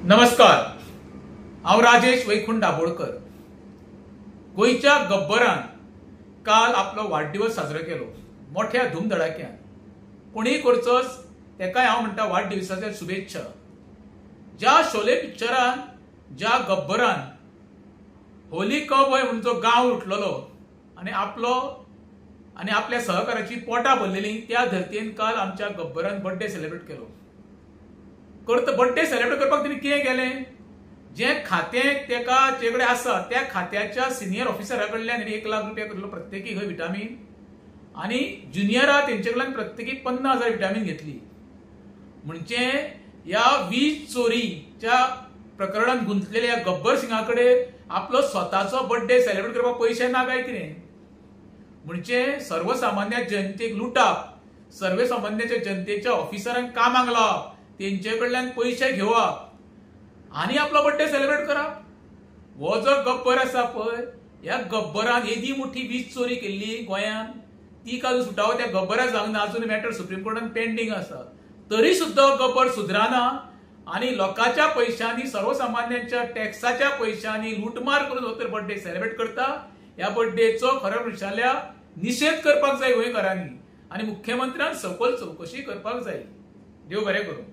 नमस्कार, हांव राजेश वैकुंठ दाबोळकर। गोयच्या गब्बरान काल आपलो वाढदिवस साजरो केलो मोठ्या धूमधडाक्यान। कोणी करचोच तेकाय हांव म्हणटा वाढदिवसाच्या शुभेच्छा। ज्या शोले पिक्चरान ज्या गब्बरान होली कबॉय म्हणून जो गांव उठलेलो आणि आपल्या सहकाराची पोटां भरलेली त्या धर्तेन काल आमच्या गब्बरान बर्थडे सेलिब्रेट केलो। बर्थडे सेलिब्रेट करपाक तिने कितें केलें, जे खातें तेका जेकडे आसा त्या खात्याच्या सिनियर ऑफिसरा कडल्यान 1 लाख रुपया करलो प्रत्येकी खंय विटामीन, आणि ज्युनियरा तेंचे कडल्यान प्रत्येकी 50,000 विटामीन घेतली। म्हणजे या वीज चोरीच्या प्रकरणात गुंतलेल्या गब्बर सिंगाकडे आपलो स्वताचो बर्थडे सेलिब्रेट करपाक पैसे ना काय कितें? म्हणजे सर्वसामान्य जनतेक लुटाप, सर्वसामान्य जनतेच्या ऑफिसरांक कामाक लावप, तेंचे कडल्यान पैसे घेवप आणि आपलो बर्थडे सेलिब्रेट करप। हो जो गब्बर आसा पळय, ह्या गब्बरान येदी मोठी वीज चोरी केल्ली गोंयान, ती काल सुटावो त्या गब्बराक जावंक ना। अजून मॅटर सुप्रीम कोर्टान पेंडिंग आसा, तरी सुद्धा गब्बर सुधराना आणि लोकांच्या पैशांनी, सर्वसामान्यांच्या टॅक्साच्या पैशांनी लुटमार करून हो तर बर्थडे सेलिब्रेट करता। ह्या बर्थडेचो खऱ्या विचारल्या निषेध करपाक जाय गोंयकारांनी आणि मुख्यमंत्र्यान सखोल चौकशी करपाक जाय। देव बरें करूं।